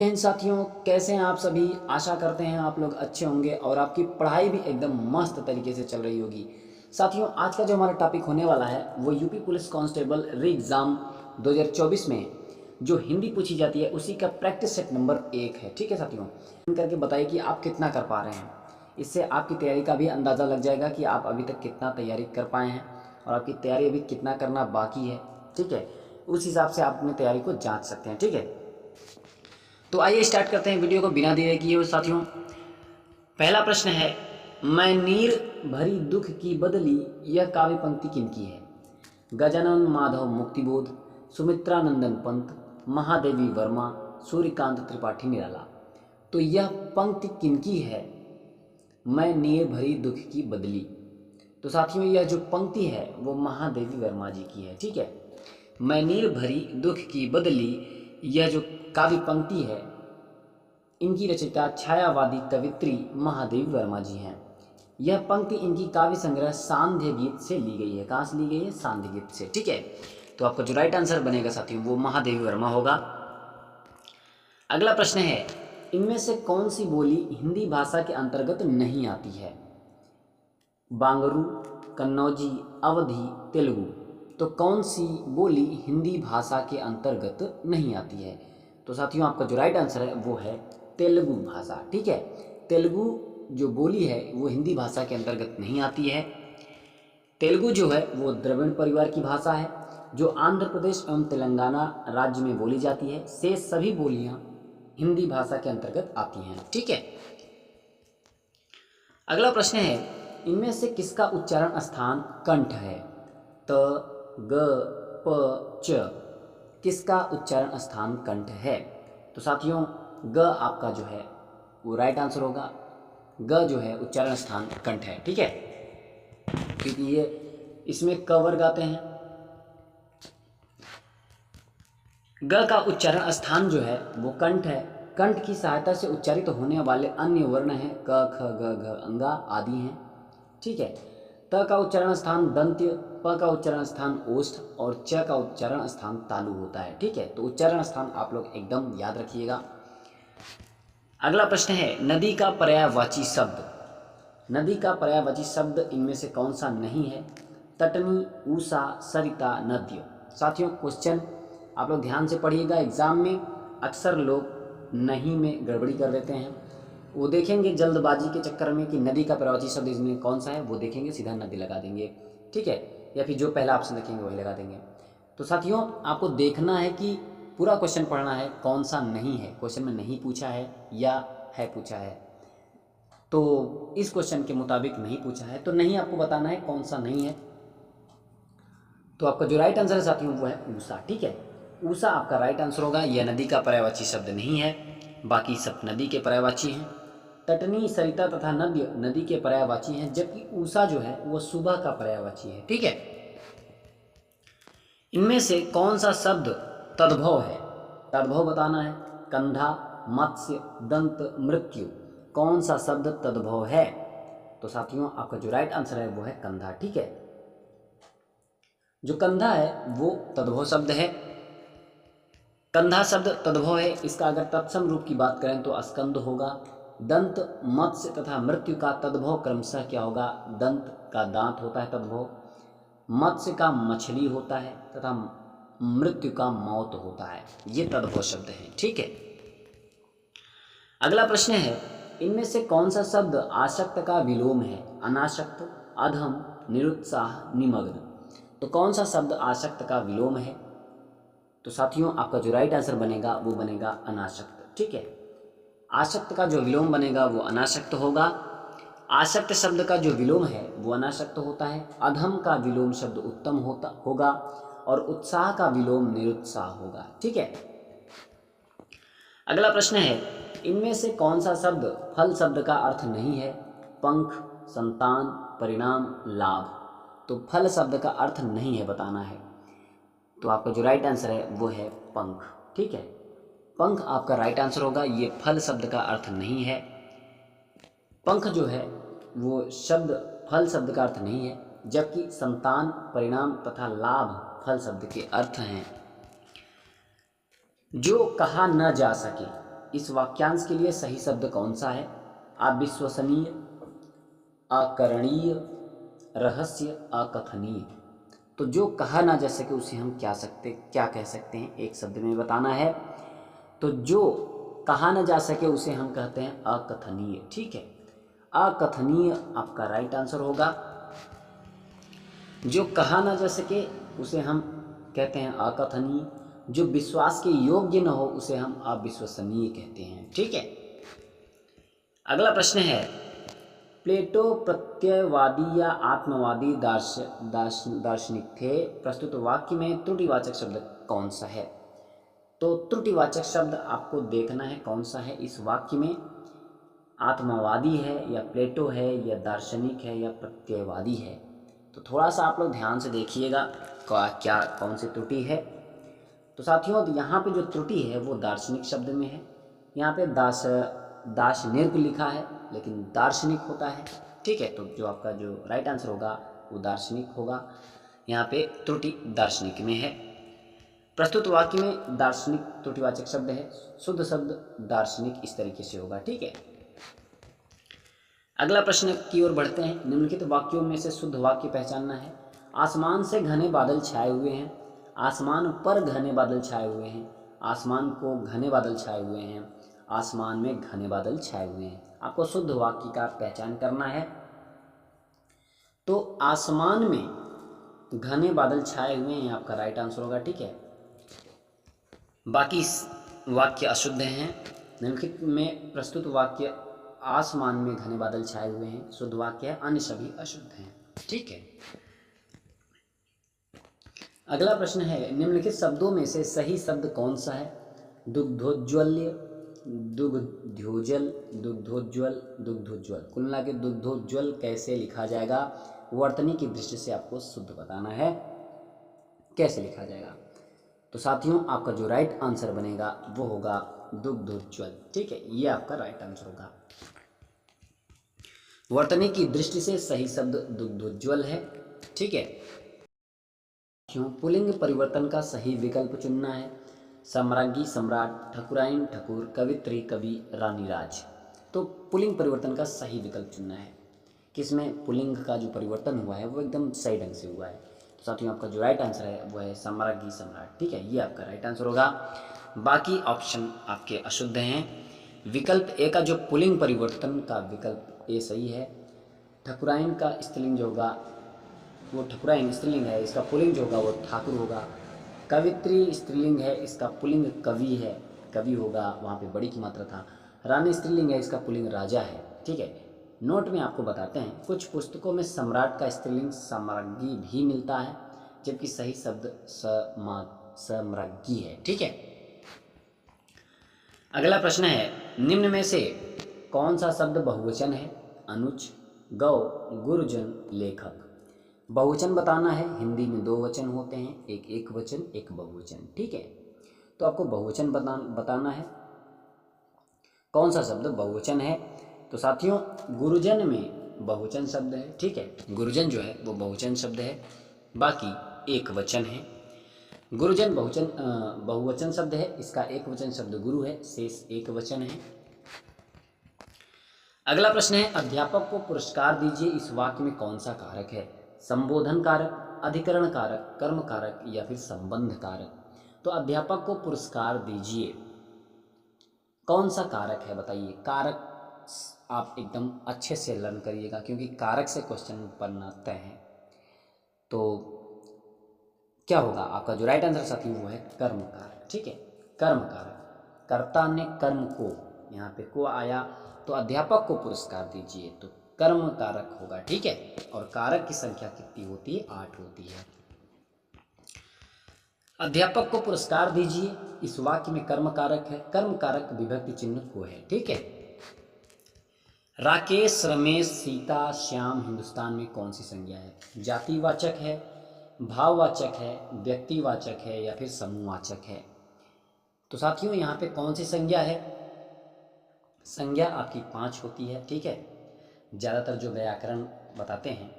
इन साथियों, कैसे हैं आप सभी। आशा करते हैं आप लोग अच्छे होंगे और आपकी पढ़ाई भी एकदम मस्त तरीके से चल रही होगी। साथियों, आज का जो हमारा टॉपिक होने वाला है वो यूपी पुलिस कांस्टेबल री एग्ज़ाम 2024 में जो हिंदी पूछी जाती है उसी का प्रैक्टिस सेट नंबर 1 है। ठीक है साथियों, करके बताइए कि आप कितना कर पा रहे हैं। इससे आपकी तैयारी का भी अंदाज़ा लग जाएगा कि आप अभी तक कितना तैयारी कर पाए हैं और आपकी तैयारी अभी कितना करना बाकी है। ठीक है, उस हिसाब से आप अपनी तैयारी को जाँच सकते हैं। ठीक है, तो आइए स्टार्ट करते हैं वीडियो को बिना देरी किए हुए साथियों। पहला प्रश्न है, मैं नीर भरी दुख की बदली, यह काव्य पंक्ति किनकी है। गजानन माधव मुक्तिबोध, सुमित्रा नंदन पंत, महादेवी वर्मा, सूर्यकांत त्रिपाठी निराला। तो यह पंक्ति किनकी है, मैं नीर भरी दुख की बदली। तो साथियों, यह जो पंक्ति है वो महादेवी वर्मा जी की है। ठीक है, मैं नीर भरी दुख की बदली, यह जो काव्य पंक्ति है इनकी रचयिता छायावादी कवित्री महादेवी वर्मा जी हैं। यह पंक्ति इनकी काव्य संग्रह सांध्य गीत से ली गई है। कहाँ से ली गई है? सांध्य गीत से। ठीक है, तो आपका जो राइट आंसर बनेगा साथियों वो महादेवी वर्मा होगा। अगला प्रश्न है, इनमें से कौन सी बोली हिंदी भाषा के अंतर्गत नहीं आती है। बांगरू, कन्नौजी, अवधी, तेलुगु। तो कौन सी बोली हिंदी भाषा के अंतर्गत नहीं आती है। तो साथियों, आपका जो राइट आंसर है वो है तेलुगु भाषा। ठीक है, तेलुगु जो बोली है वो हिंदी भाषा के अंतर्गत नहीं आती है। तेलुगु जो है वो द्रविड़ परिवार की भाषा है जो आंध्र प्रदेश एवं तेलंगाना राज्य में बोली जाती है। शेष सभी बोलियां हिंदी भाषा के अंतर्गत आती हैं। ठीक है, अगला प्रश्न है, इनमें से किसका उच्चारण स्थान कंठ है। त, ग, प, च। किसका उच्चारण स्थान कंठ है। तो साथियों, ग आपका जो है वो राइट आंसर होगा। ग जो है उच्चारण स्थान कंठ है। ठीक है, क्योंकि ये इसमें क वर्ग आते हैं। ग का उच्चारण स्थान जो है वो कंठ है। कंठ की सहायता से उच्चारित होने वाले अन्य वर्ण हैं क, ख, ग, घ, अंगा आदि हैं। ठीक है, त का उच्चारण स्थान दंत्य, प का उच्चारण स्थान ओष्ठ और च का उच्चारण स्थान तालु होता है। ठीक है, तो उच्चारण स्थान आप लोग एकदम याद रखिएगा। अगला प्रश्न है, नदी का पर्यायवाची शब्द। नदी का पर्यायवाची शब्द इनमें से कौन सा नहीं है। तटनी, ऊषा, सरिता, नद्य। साथियों, क्वेश्चन आप लोग ध्यान से पढ़िएगा। एग्जाम में अक्सर लोग नहीं में गड़बड़ी कर देते हैं। वो देखेंगे जल्दबाजी के चक्कर में कि नदी का पर्यायवाची शब्द इसमें कौन सा है, वो देखेंगे सीधा नदी लगा देंगे। ठीक है, या फिर जो पहला ऑप्शन देखेंगे वही लगा देंगे। तो साथियों, आपको देखना है कि पूरा क्वेश्चन पढ़ना है कौन सा नहीं है, क्वेश्चन में नहीं पूछा है या है पूछा है। तो इस क्वेश्चन के मुताबिक नहीं पूछा है तो नहीं आपको बताना है कौन सा नहीं है। तो आपका जो राइट आंसर है साथियों वो है ऊषा। ठीक है, ऊषा आपका राइट आंसर होगा। यह नदी का पर्यायवाची शब्द नहीं है, बाकी सब नदी के पर्यायवाची हैं। तटनी, सरिता तथा नद्य नदी के पर्यायवाची हैं, जबकि ऊषा जो है वह सुबह का पर्यायवाची है। ठीक है, इनमें से कौन सा शब्द तद्भव है। तद्भव बताना है। कंधा, मत्स्य, दंत, मृत्यु। कौन सा शब्द तद्भव है। तो साथियों, आपका जो राइट आंसर है वो है कंधा। ठीक है, जो कंधा है वो तद्भव शब्द है। कंधा शब्द तद्भव है। इसका अगर तत्सम रूप की बात करें तो स्कंद होगा। दंत, मत्स्य तथा मृत्यु का तद्भव क्रमशः क्या होगा। दंत का दांत होता है तद्भव, मत्स्य का मछली होता है तथा मृत्यु का मौत होता है। ये तद्भव शब्द हैं। ठीक है, अगला प्रश्न है, इनमें से कौन सा शब्द आसक्त का विलोम है। अनासक्त, अधम, निरुत्साह, निमग्न। तो कौन सा शब्द आसक्त का विलोम है। तो साथियों, आपका जो राइट आंसर बनेगा वो बनेगा अनासक्त। ठीक है, आसक्त का जो विलोम बनेगा वो अनासक्त होगा। आसक्त शब्द का जो विलोम है वो अनासक्त होता है। अधम का विलोम शब्द उत्तम होगा और उत्साह का विलोम निरुत्साह होगा। ठीक है, अगला प्रश्न है, इनमें से कौन सा शब्द फल शब्द का अर्थ नहीं है। पंख, संतान, परिणाम, लाभ। तो फल शब्द का अर्थ नहीं है बताना है। तो आपका जो राइट आंसर है वो है पंख। ठीक है, पंख आपका राइट आंसर होगा। ये फल शब्द का अर्थ नहीं है। पंख जो है वो शब्द फल शब्द का अर्थ नहीं है, जबकि संतान, परिणाम तथा लाभ फल शब्द के अर्थ हैं। जो कहा न जा सके। इस वाक्यांश के लिए सही शब्द कौन सा है? अविश्वसनीय, अकरणीय, रहस्य, अकथनीय। तो जो कहा ना जा सके उसे हम क्या कह सकते हैं? एक शब्द में बताना है। तो जो कहा ना जा सके उसे हम कहते हैं अकथनीय। ठीक है, अकथनीय आपका राइट आंसर होगा। जो कहा ना जा सके उसे हम कहते हैं अकथनीय। जो विश्वास के योग्य न हो उसे हम अविश्वसनीय कहते हैं। ठीक है, अगला प्रश्न है, प्लेटो प्रत्ययवादी या आत्मवादी दार्शनिक थे। प्रस्तुत वाक्य में त्रुटिवाचक शब्द कौन सा है? तो त्रुटिवाचक शब्द आपको देखना है कौन सा है इस वाक्य में। आत्मवादी है या प्लेटो है या दार्शनिक है या प्रत्ययवादी है। तो थोड़ा सा आप लोग ध्यान से देखिएगा क्या कौन सी त्रुटि है। तो साथियों, यहाँ पे जो त्रुटि है वो दार्शनिक शब्द में है। यहाँ पे दार्शनिक लिखा है लेकिन दार्शनिक होता है। ठीक है, तो जो आपका जो राइट आंसर होगा वो दार्शनिक होगा। यहाँ पे त्रुटि दार्शनिक में है। प्रस्तुत वाक्य में दार्शनिक त्रुटिवाचक शब्द है, शुद्ध शब्द दार्शनिक इस तरीके से होगा। ठीक है, अगला प्रश्न की ओर बढ़ते हैं। निम्नलिखित वाक्यों में से शुद्ध वाक्य पहचानना है। आसमान से घने बादल छाए हुए हैं। आसमान पर घने बादल छाए हुए हैं। आसमान को घने बादल छाए हुए हैं। आसमान में घने बादल छाए हुए हैं। आपको शुद्ध वाक्य का पहचान करना है। तो आसमान में घने बादल छाए हुए हैं आपका राइट आंसर होगा। ठीक है, बाकी वाक्य अशुद्ध हैं। निम्नलिखित में प्रस्तुत वाक्य आसमान में घने बादल छाए हुए हैं शुद्ध वाक्य है, अन्य सभी अशुद्ध हैं। ठीक है, अगला प्रश्न है, निम्नलिखित शब्दों में से सही शब्द कौन सा है? दुग्धोज्वल्य, दुग्ध्योजल, दुग्धोज्वल, दुग्धोज्वल। कुल मिला के दुग्धोज्वल कैसे लिखा जाएगा? वर्तनी की दृष्टि से आपको शुद्ध बताना है कैसे लिखा जाएगा। तो साथियों, आपका जो राइट आंसर बनेगा वो होगा दुग्धोज्वल। ठीक है, ये आपका राइट आंसर होगा। वर्तनी की दृष्टि से सही शब्द दुग्धोज्वल है। ठीक है, क्यों? पुल्लिंग परिवर्तन का सही विकल्प चुनना है। सम्राज्ञी, सम्राट, ठकुराइन, ठकुर, कवित्री, कवि, रानी, राज। तो पुल्लिंग परिवर्तन का सही विकल्प चुनना है। किसमें पुल्लिंग का जो परिवर्तन हुआ है वो एकदम सही ढंग से हुआ है। तो साथियों, आपका जो राइट आंसर है वो है सम्राज्ञी, सम्राट। ठीक है, ये आपका राइट आंसर होगा। बाकी ऑप्शन आपके अशुद्ध हैं। विकल्प ए का जो पुल्लिंग परिवर्तन का विकल्प ए सही है। ठकुराइन का स्त्रीलिंग जो होगा वो ठकुराइन स्त्रीलिंग है, इसका पुल्लिंग जो होगा वो ठाकुर होगा। कवित्री स्त्रीलिंग है, इसका पुल्लिंग कवि है, कवि होगा, वहाँ पे बड़ी की मात्रा था। रानी स्त्रीलिंग है, इसका पुल्लिंग राजा है। ठीक है, नोट में आपको बताते हैं कुछ पुस्तकों में सम्राट का स्त्रीलिंग सम्राज्ञी भी मिलता है, जबकि सही शब्द सम्राज्ञी है। ठीक है, अगला प्रश्न है, निम्न में से कौन सा शब्द बहुवचन है? अनुज, गौ, गुरुजन, लेखक। बहुवचन बताना है। हिंदी में दो वचन होते हैं, एक वचन, एक बहुवचन। ठीक है, तो आपको बहुवचन बताना है कौन सा शब्द बहुवचन है। तो साथियों, गुरुजन में बहुवचन शब्द है। ठीक है, गुरुजन जो है वो बहुवचन शब्द है, बाकी एक वचन है। गुरुजन बहुवचन शब्द है, इसका एक वचन शब्द गुरु है, शेष एक वचन है। अगला प्रश्न है, अध्यापक को पुरस्कार दीजिए। इस वाक्य में कौन सा कारक है? संबोधन कारक, अधिकरण कारक, कर्म कारक या फिर संबंध कारक। तो अध्यापक को पुरस्कार दीजिए, कौन सा कारक है बताइए। कारक आप एकदम अच्छे से लर्न करिएगा क्योंकि कारक से क्वेश्चन बनते हैं। तो क्या होगा आपका जो राइट आंसर साथी वो है कर्म कारक। ठीक है, कर्म कारक, कर्ता ने कर्म को, यहाँ पे को आया तो अध्यापक को पुरस्कार दीजिए, तो कर्म कारक होगा। ठीक है, और कारक की संख्या कितनी होती है? 8 होती है। अध्यापक को पुरस्कार दीजिए, इस वाक्य में कर्म कारक है, कर्म कारक विभक्ति चिन्ह को है। ठीक है, राकेश, रमेश, सीता, श्याम हिंदुस्तान में कौन सी संज्ञा है? जातिवाचक है, भाववाचक है, व्यक्तिवाचक है या फिर समूहवाचक है। तो साथियों, यहाँ पे कौन सी संज्ञा है? संज्ञा आपकी 5 होती है। ठीक है, ज़्यादातर जो व्याकरण बताते हैं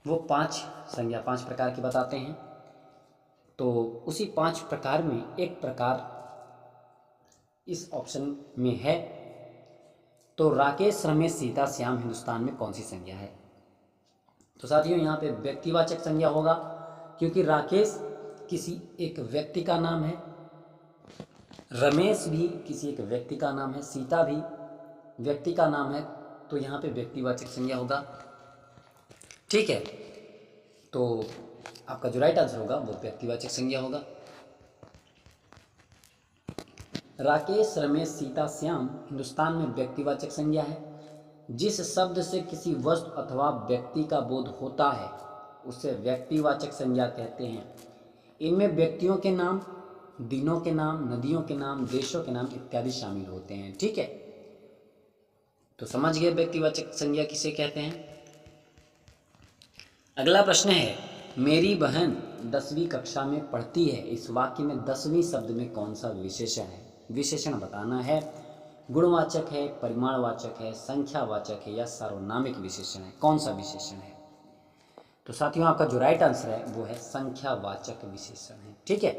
वो 5 संज्ञा 5 प्रकार की बताते हैं। तो उसी 5 प्रकार में एक प्रकार इस ऑप्शन में है। तो राकेश, रमेश, सीता, श्याम हिंदुस्तान में कौन सी संज्ञा है? तो साथियों यहाँ पे व्यक्तिवाचक संज्ञा होगा, क्योंकि राकेश किसी एक व्यक्ति का नाम है, रमेश भी किसी एक व्यक्ति का नाम है, सीता भी व्यक्ति का नाम है, तो यहाँ पे व्यक्तिवाचक संज्ञा होगा। ठीक है, तो आपका जो राइट आंसर होगा वो व्यक्तिवाचक संज्ञा होगा। राकेश, रमेश, सीता, श्याम हिंदुस्तान में व्यक्तिवाचक संज्ञा है। जिस शब्द से किसी वस्तु अथवा व्यक्ति का बोध होता है उसे व्यक्तिवाचक संज्ञा कहते हैं। इनमें व्यक्तियों के नाम, दिनों के नाम, नदियों के नाम, देशों के नाम इत्यादि शामिल होते हैं। ठीक है, तो समझ गए व्यक्तिवाचक संज्ञा किसे कहते हैं। अगला प्रश्न है, मेरी बहन 10वीं कक्षा में पढ़ती है। इस वाक्य में 10वीं शब्द में कौन सा विशेषण है? विशेषण बताना है। गुणवाचक है, परिमाणवाचक है, संख्यावाचक है या सार्वनामिक विशेषण है? कौन सा विशेषण है? तो साथियों आपका जो राइट आंसर है वो है संख्यावाचक विशेषण है। ठीक है,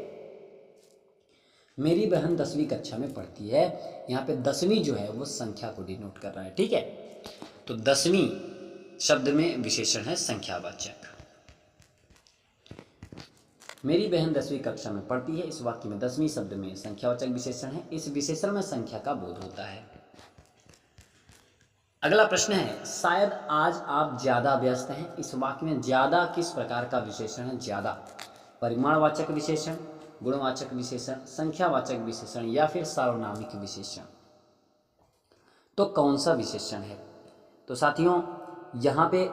मेरी बहन 10वीं कक्षा में पढ़ती है, यहाँ पे 10वीं जो है वो संख्या को डिनोट कर रहा है। ठीक है, तो 10वीं शब्द में विशेषण है संख्यावाचक। मेरी बहन 10वीं कक्षा में पढ़ती है, इस वाक्य में 10वीं शब्द में संख्यावाचक विशेषण है। इस विशेषण में संख्या का बोध होता है। अगला प्रश्न है, शायद आज आप ज्यादा व्यस्त हैं। इस वाक्य में ज्यादा किस प्रकार का विशेषण है? ज्यादा परिमाणवाचक विशेषण, गुणवाचक विशेषण, संख्यावाचक विशेषण या फिर सार्वनामिक विशेषण? तो कौन सा विशेषण है? तो साथियों यहाँ पे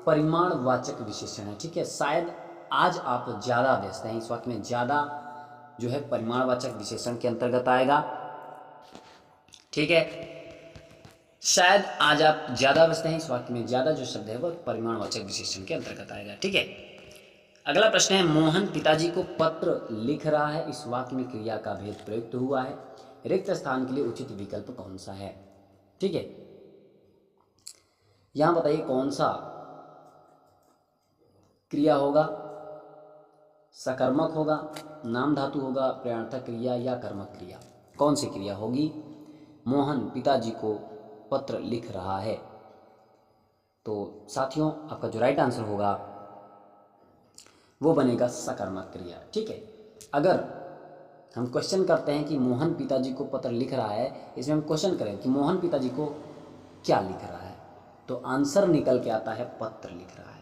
परिमाणवाचक विशेषण है। ठीक है, शायद आज आप ज़्यादा व्यस्त हैं, इस वाक्य में ज़्यादा जो है परिमाणवाचक विशेषण के अंतर्गत आएगा। ठीक है, शायद आज आप ज़्यादा व्यस्त हैं, इस वाक्य में ज़्यादा जो शब्द है वो परिमाणवाचक विशेषण के अंतर्गत आएगा। ठीक है, अगला प्रश्न है, मोहन पिताजी को पत्र लिख रहा है। इस वाक्य में क्रिया का भेद प्रयुक्त हुआ है। रिक्त स्थान के लिए उचित विकल्प कौन सा है? ठीक है, यहां बताइए कौन सा क्रिया होगा? सकर्मक होगा, नाम धातु होगा, प्रयाणार्थक क्रिया या कर्मक क्रिया? कौन सी क्रिया होगी? मोहन पिताजी को पत्र लिख रहा है। तो साथियों आपका जो राइट आंसर होगा वो बनेगा सकर्मक क्रिया। ठीक है, अगर हम क्वेश्चन करते हैं कि मोहन पिताजी को पत्र लिख रहा है, इसमें हम क्वेश्चन करें कि मोहन पिताजी को क्या लिख रहा है, तो आंसर निकल के आता है पत्र लिख रहा है।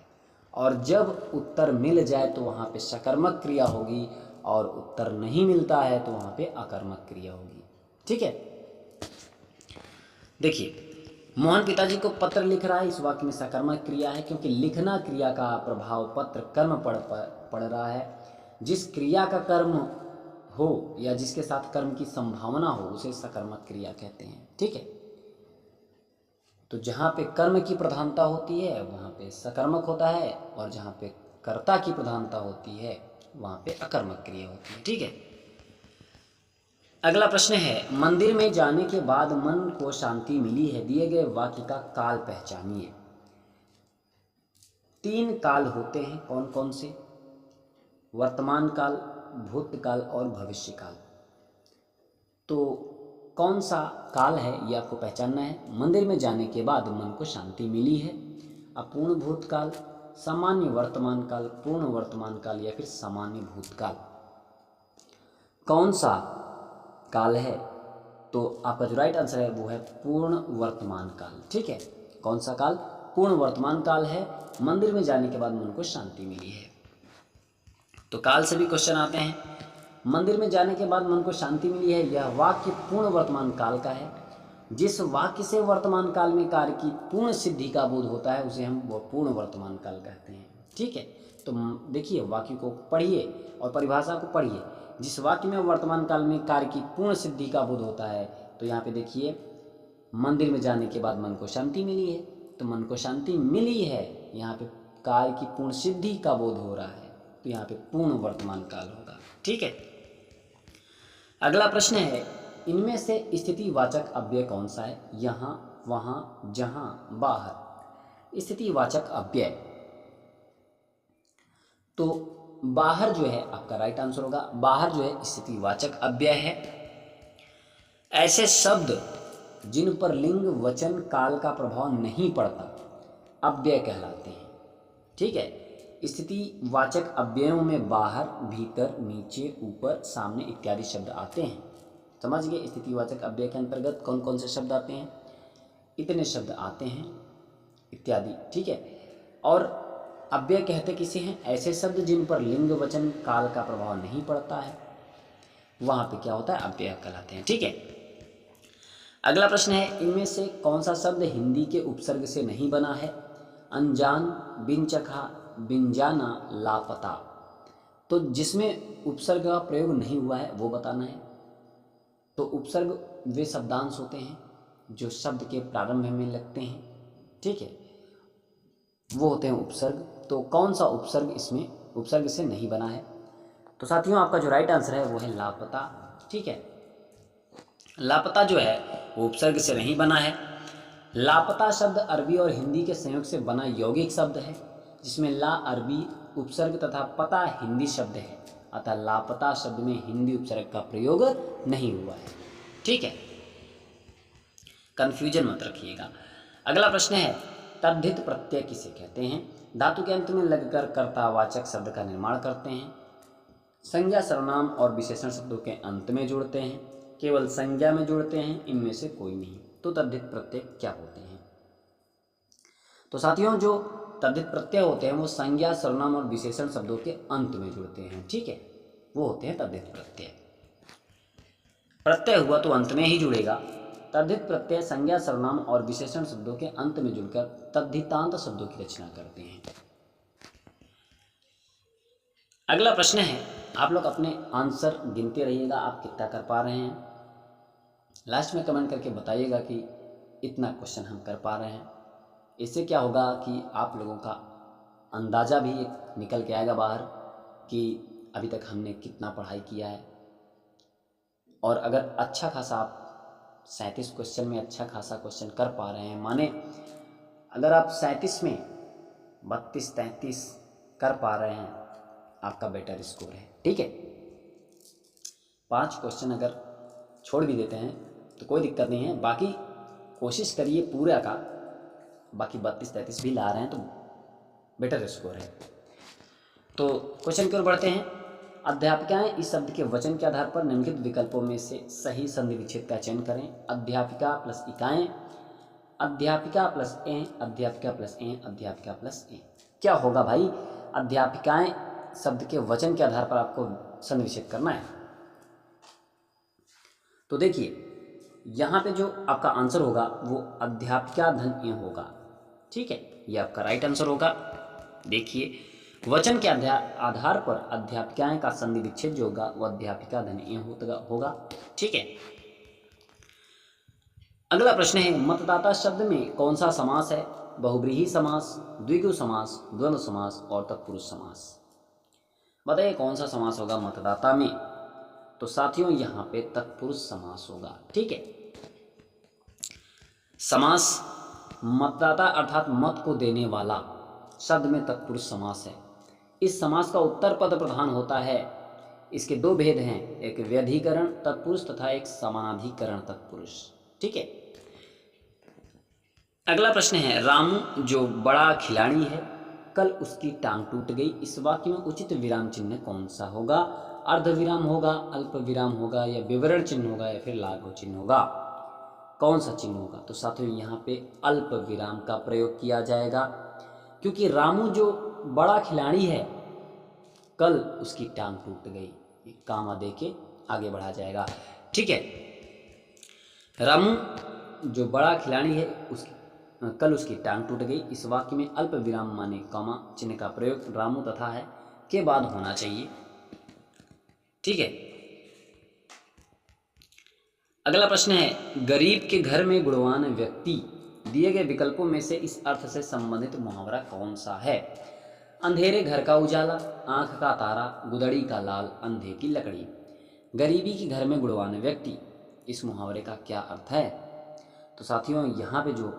और जब उत्तर मिल जाए तो वहाँ पे सकर्मक क्रिया होगी, और उत्तर नहीं मिलता है तो वहाँ पे अकर्मक क्रिया होगी। ठीक है, देखिए मोहन पिताजी को पत्र लिख रहा है, इस वाक्य में सकर्मक क्रिया है, क्योंकि लिखना क्रिया का प्रभाव पत्र कर्म पड़ रहा है। जिस क्रिया का कर्म हो या जिसके साथ कर्म की संभावना हो उसे सकर्मक क्रिया कहते हैं। ठीक है, तो जहाँ पे कर्म की प्रधानता होती है वहाँ पे सकर्मक होता है, और जहाँ पे कर्ता की प्रधानता होती है वहाँ पे अकर्मक क्रिया होती है। ठीक है, अगला प्रश्न है, मंदिर में जाने के बाद मन को शांति मिली है। दिए गए वाक्य का काल पहचानिए। 3 काल होते हैं, कौन कौन से? वर्तमान काल, भूतकाल और भविष्य काल। तो कौन सा काल है ये आपको पहचानना है। मंदिर में जाने के बाद मन को शांति मिली है। अपूर्ण भूतकाल, सामान्य वर्तमान काल, पूर्ण वर्तमान काल या फिर सामान्य भूतकाल? कौन सा काल है? तो आपका जो राइट आंसर है वो है पूर्ण वर्तमान काल। ठीक है, कौन सा काल? पूर्ण वर्तमान काल है। मंदिर में जाने के बाद मन को शांति मिली है। तो काल से भी क्वेश्चन आते हैं। मंदिर में जाने के बाद मन को शांति मिली है, यह वाक्य पूर्ण वर्तमान काल का है। जिस वाक्य से वर्तमान काल में कार्य की पूर्ण सिद्धि का बोध होता है उसे हम पूर्ण वर्तमान काल कहते हैं। ठीक है, तो देखिए वाक्य को पढ़िए और परिभाषा को पढ़िए। जिस वाक्य में वर्तमान काल में कार्य की पूर्ण सिद्धि का बोध होता है, तो यहाँ पे देखिए मंदिर में जाने के बाद मन को शांति मिली है, तो मन को शांति मिली है, यहाँ पे कार्य की पूर्ण सिद्धि का बोध हो रहा है, तो यहाँ पे पूर्ण वर्तमान काल होगा। ठीक है, अगला प्रश्न है, इनमें से स्थितिवाचक अव्यय कौन सा है? यहाँ, वहाँ, जहाँ, बाहर। स्थितिवाचक अव्यय, तो बाहर जो है आपका राइट आंसर होगा। बाहर जो है स्थितिवाचक अव्यय है। ऐसे शब्द जिन पर लिंग वचन काल का प्रभाव नहीं पड़ता अव्यय कहलाते हैं। ठीक है, स्थिति वाचक अव्ययों में बाहर, भीतर, नीचे, ऊपर, सामने इत्यादि शब्द आते हैं। समझ गए, स्थितिवाचक अव्यय के अंतर्गत कौन कौन से शब्द आते हैं, इतने शब्द आते हैं इत्यादि। ठीक है, और अव्यय कहते किसे हैं, ऐसे शब्द जिन पर लिंग वचन काल का प्रभाव नहीं पड़ता है, वहाँ पे क्या होता है, अव्यय कहलाते हैं। ठीक है, अगला प्रश्न है, इनमें से कौन सा शब्द हिंदी के उपसर्ग से नहीं बना है। अनजान, बिनचखा, बिनजाना, लापता। तो जिसमें उपसर्ग का प्रयोग नहीं हुआ है वो बताना है। तो उपसर्ग वे शब्दांश होते हैं जो शब्द के प्रारंभ में लगते हैं। ठीक है, वो होते हैं उपसर्ग। तो कौन सा उपसर्ग इसमें उपसर्ग से नहीं बना है। तो साथियों, आपका जो राइट आंसर है वो है लापता। ठीक है, लापता जो है वो उपसर्ग से नहीं बना है। लापता शब्द अरबी और हिंदी के संयोग से बना यौगिक शब्द है, जिसमें ला अरबी उपसर्ग तथा पता हिंदी शब्द है, अतः लापता शब्द में हिंदी उपसर्ग का प्रयोग नहीं हुआ है। ठीक है, कंफ्यूजन मत रखिएगा। अगला प्रश्न है, तद्धित प्रत्यय किसे कहते हैं। धातु के अंत में लगकर कर्तावाचक शब्द का निर्माण करते हैं, संज्ञा सर्वनाम और विशेषण शब्दों के अंत में जोड़ते हैं, केवल संज्ञा में जोड़ते हैं, इनमें से कोई नहीं। तो तद्धित प्रत्यय क्या होते हैं। तो साथियों, जो तद्धित प्रत्यय होते हैं वो संज्ञा सर्वनाम और विशेषण शब्दों के अंत में जुड़ते हैं। ठीक है, वो होते हैं तद्धित प्रत्यय। प्रत्यय हुआ तो अंत में ही जुड़ेगा। तद्धित प्रत्यय संज्ञा सर्वनाम और विशेषण शब्दों के अंत में जुड़कर तद्धितांत शब्दों की रचना करते हैं। अगला प्रश्न है, आप लोग अपने आंसर गिनते रहिएगा, आप कितना कर पा रहे हैं। लास्ट में कमेंट करके बताइएगा कि इतना क्वेश्चन हम कर पा रहे हैं। इससे क्या होगा कि आप लोगों का अंदाज़ा भी एक निकल के आएगा बाहर कि अभी तक हमने कितना पढ़ाई किया है। और अगर अच्छा खासा आप 37 क्वेश्चन में अच्छा खासा क्वेश्चन कर पा रहे हैं, माने अगर आप 37 में 32-33 कर पा रहे हैं, आपका बेटर स्कोर है। ठीक है, 5 क्वेश्चन अगर छोड़ भी देते हैं तो कोई दिक्कत नहीं है, बाकी कोशिश करिए पूरा का, बाकी 32-33 भी ला रहे हैं तो बेटर स्कोर है। तो क्वेश्चन की ओर बढ़ते हैं। अध्यापिकाएं इस शब्द के वचन के आधार पर निम्नलिखित विकल्पों में से सही संधि विच्छेद का चयन करें। अध्यापिका प्लस इकाएं, अध्यापिका प्लस ए, अध्यापिका प्लस ए, अध्यापिका प्लस ए। क्या होगा भाई, अध्यापिकाएं शब्द के वचन के आधार पर आपको संधि विच्छेद करना है। तो देखिए, यहाँ पे जो आपका आंसर होगा वो अध्यापिका धन ए होगा। ठीक है, ये आपका राइट आंसर होगा। देखिए, वचन के आधार पर अध्यापिकाएं का संधि विच्छेद जो होगा वो अध्यापिका धन ए होगा। ठीक है, अगला प्रश्न है, मतदाता शब्द में कौन सा समास है। बहुब्रीहि समास, द्विगु समास, द्वंद्व समास और तत्पुरुष समास। बताइए कौन सा समास होगा मतदाता में। तो साथियों, यहाँ पे तत्पुरुष समास होगा। ठीक है, समास मतदाता अर्थात मत को देने वाला शब्द में तत्पुरुष समास है। इस समास का उत्तर पद प्रधान होता है। इसके दो भेद हैं, एक व्यधिकरण तत्पुरुष तथा एक समानाधिकरण तत्पुरुष। ठीक है, अगला प्रश्न है, रामू जो बड़ा खिलाड़ी है, कल उसकी टांग टूट गई। इस वाक्य में उचित विराम चिन्ह कौन सा होगा। अर्ध विराम होगा, अल्प विराम होगा, या विवरण चिन्ह होगा, या फिर लाघव चिन्ह होगा। कौन सा चिन्ह होगा। तो साथियों, यहाँ पे अल्प विराम का प्रयोग किया जाएगा, क्योंकि रामू जो बड़ा खिलाड़ी है, कल उसकी टांग टूट गई, कामा दे के आगे बढ़ा जाएगा। ठीक है, रामू जो बड़ा खिलाड़ी है कल उसकी टांग टूट गई। इस वाक्य में अल्प विराम माने कॉमा चिन्ह का प्रयोग रामू तथा है के बाद होना चाहिए। ठीक है, अगला प्रश्न है, गरीब के घर में गुणवान व्यक्ति। दिए गए विकल्पों में से इस अर्थ से संबंधित मुहावरा कौन सा है। अंधेरे घर का उजाला, आंख का तारा, गुदड़ी का लाल, अंधे की लकड़ी। गरीबी के घर में गुणवान व्यक्ति, इस मुहावरे का क्या अर्थ है। तो साथियों, यहाँ पे जो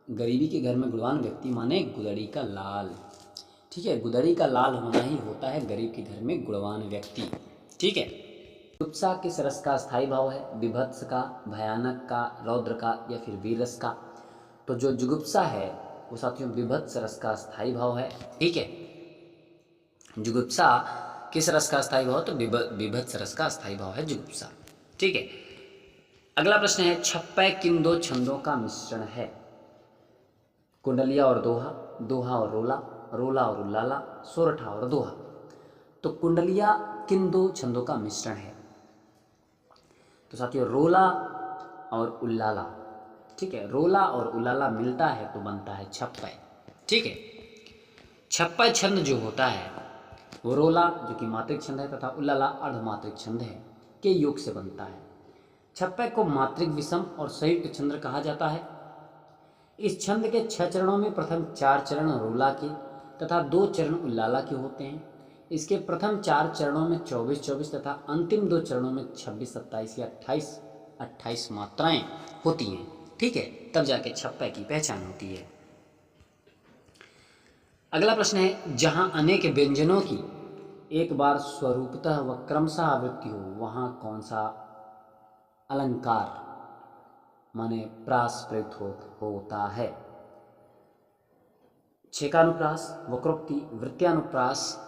गरीबी के घर में गुणवान व्यक्ति माने गुदड़ी का लाल। ठीक है, गुदड़ी का लाल होना ही होता है गरीब के घर में गुणवान व्यक्ति। ठीक है, जुगुप्सा किस रस का स्थायी भाव है? विभत्स का, भयानक का, रौद्र का या फिर वीर रस का? तो जो जुगुप्सा है वो साथियों विभत्स रस का स्थायी भाव है। ठीक है, जुगुप्सा किस रस का स्थायी भाव? तो विभत्स रस का स्थायी भाव है जुगुप्सा। ठीक है, अगला प्रश्न है छप्पय किन दो छंदों का मिश्रण है? कुंडलिया और दोहा, दोहा और रोला, रोला और उल्लाला, सोरठा और दोहा। तो कुंडलिया किन दो छंदों का मिश्रण है? तो साथियों रोला और उल्लाला। ठीक है, रोला और उल्लाला मिलता है तो बनता है छप्पय। ठीक है, छप्पय छंद जो होता है वो रोला जो कि मात्रिक छंद है तथा उल्लाला अर्धमात्रिक छंद है के योग से बनता है। छप्पय को मात्रिक विषम और संयुक्त छंद कहा जाता है। इस छंद के 6 चरणों में प्रथम 4 चरण रोला के तथा 2 चरण उल्लाला के होते हैं। इसके प्रथम 4 चरणों में 24-24 तथा अंतिम 2 चरणों में 26-27 या 28-28 मात्राएं होती हैं। ठीक है, तब जाके छप्पय की पहचान होती है। अगला प्रश्न है जहां अनेक व्यंजनों की एक बार स्वरूपतः व क्रमशः आवृत्ति हो वहां कौन सा अलंकार माने प्रास प्रयुक्त होता है? छेकानुप्रास, वक्रोक्ति, वृत्त्यानुप्रास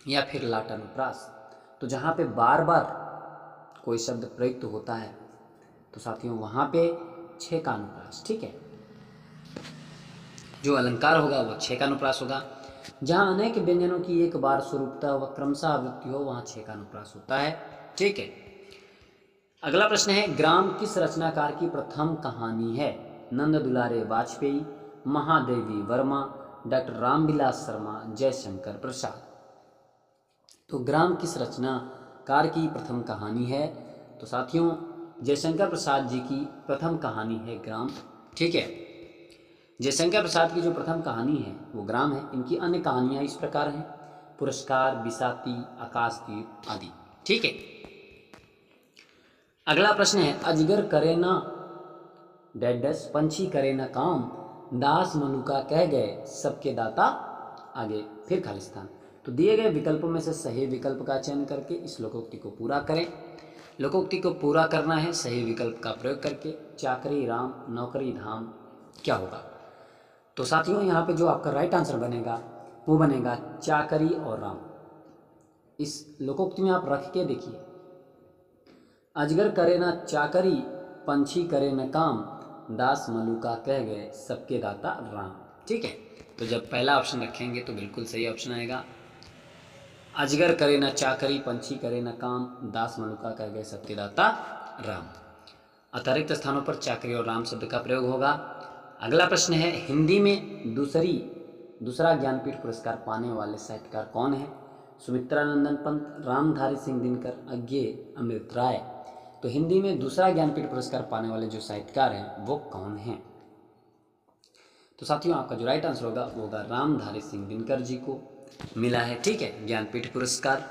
या फिर लाटानुप्रास। तो जहाँ पे बार बार कोई शब्द प्रयुक्त होता है तो साथियों वहाँ पे छेकानुप्रास। ठीक है, जो अलंकार होगा वो छेकानुप्रास होगा। जहाँ अनेक व्यंजनों की एक बार स्वरूपता व क्रमशः आवृत्ति हो वहाँ छेकानुप्रास होता है। ठीक है, अगला प्रश्न है ग्राम किस रचनाकार की प्रथम कहानी है? नंद दुलारे वाजपेयी, महादेवी वर्मा, डॉक्टर रामविलास शर्मा, जयशंकर प्रसाद। तो ग्राम किस रचनाकार की प्रथम कहानी है? तो साथियों जयशंकर प्रसाद जी की प्रथम कहानी है ग्राम। ठीक है, जयशंकर प्रसाद की जो प्रथम कहानी है वो ग्राम है। इनकी अन्य कहानियां इस प्रकार हैं पुरस्कार, बिसाती, आकाशदीप आदि। ठीक है, अगला प्रश्न है अजगर करे ना डैडस, पंछी करे ना काम, दास मनुका कह गए सबके दाता, आगे फिर खालिस्तान। तो दिए गए विकल्पों में से सही विकल्प का चयन करके इस लोकोक्ति को पूरा करें। लोकोक्ति को पूरा करना है सही विकल्प का प्रयोग करके। चाकरी राम, नौकरी धाम, क्या होगा? तो साथियों यहाँ पे जो आपका राइट आंसर बनेगा वो बनेगा चाकरी और राम। इस लोकोक्ति में आप रख के देखिए, अजगर करे ना चाकरी, पंछी करे न काम, दास मलुका कह गए सबके दाता राम। ठीक है, तो जब पहला ऑप्शन रखेंगे तो बिल्कुल सही ऑप्शन आएगा। अजगर करे न चाकरी, पंछी करे न काम, दास मलुका कह गए सबके दाता राम। अतिरिक्त स्थानों पर चाकरी और राम शब्द का प्रयोग होगा। अगला प्रश्न है हिंदी में दूसरा ज्ञानपीठ पुरस्कार पाने वाले साहित्यकार कौन है? सुमित्रानंदन पंत, रामधारी सिंह दिनकर, अज्ञे अमृत राय। तो हिंदी में दूसरा ज्ञानपीठ पुरस्कार पाने वाले जो साहित्यकार हैं वो कौन हैं? तो साथियों आपका जो राइट आंसर होगा वो होगा रामधारी सिंह दिनकर जी को मिला है। ठीक है, ज्ञानपीठ पुरस्कार।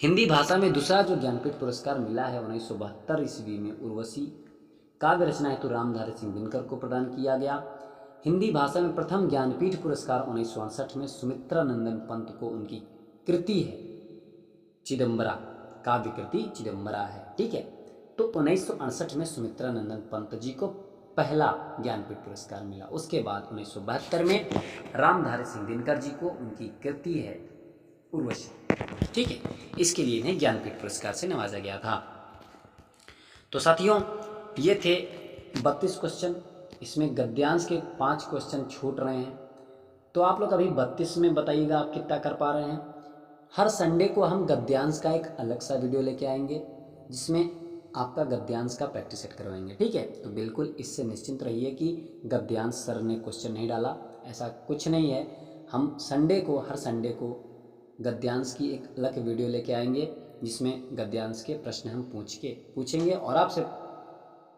हिंदी भाषा में दूसरा जो ज्ञानपीठ पुरस्कार मिला है 1972 ईस्वी में उर्वशी काव्य रचना हेतु रामधारी सिंह दिनकर को प्रदान किया गया। हिंदी भाषा में प्रथम ज्ञानपीठ पुरस्कार 1968 में सुमित्रानंदन पंत को उनकी कृति है चिदम्बरा, काव्य कृति चिदम्बरा है। ठीक है, तो 1968 में सुमित्रानंदन पंत जी को पहला ज्ञानपीठ पुरस्कार मिला। उसके बाद 1972 में रामधारी सिंह दिनकर जी को उनकी कृति है उर्वशी। ठीक है, इसके लिए इन्हें ज्ञानपीठ पुरस्कार से नवाजा गया था। तो साथियों ये थे 32 क्वेश्चन। इसमें गद्यांश के 5 क्वेश्चन छूट रहे हैं, तो आप लोग अभी 32 में बताइएगा आप कितना कर पा रहे हैं। हर संडे को हम गद्यांश का एक अलग सा वीडियो लेके आएंगे जिसमें आपका गद्यांश का प्रैक्टिस सेट करवाएंगे। ठीक है, तो बिल्कुल इससे निश्चिंत रहिए कि गद्यांश सर ने क्वेश्चन नहीं डाला, ऐसा कुछ नहीं है। हम हर संडे को गद्यांश की एक अलग वीडियो लेके आएंगे जिसमें गद्यांश के प्रश्न हम पूछेंगे और आपसे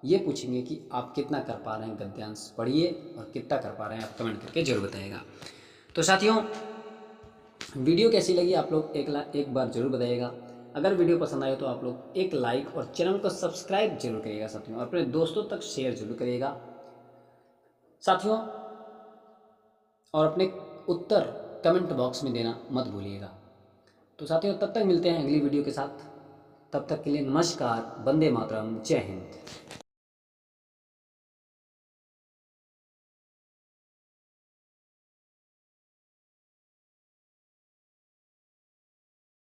ये पूछेंगे कि आप कितना कर पा रहे हैं गद्यांश। पढ़िए और कितना कर पा रहे हैं आप कमेंट करके जरूर बताइएगा। तो साथियों वीडियो कैसी लगी आप लोग एक बार जरूर बताइएगा। अगर वीडियो पसंद आए तो आप लोग एक लाइक और चैनल को सब्सक्राइब जरूर करिएगा साथियों, और अपने दोस्तों तक शेयर जरूर करिएगा साथियों, और अपने उत्तर कमेंट बॉक्स में देना मत भूलिएगा। तो साथियों तब तक मिलते हैं अगली वीडियो के साथ। तब तक के लिए नमस्कार, वंदे मातरम, जय हिंद।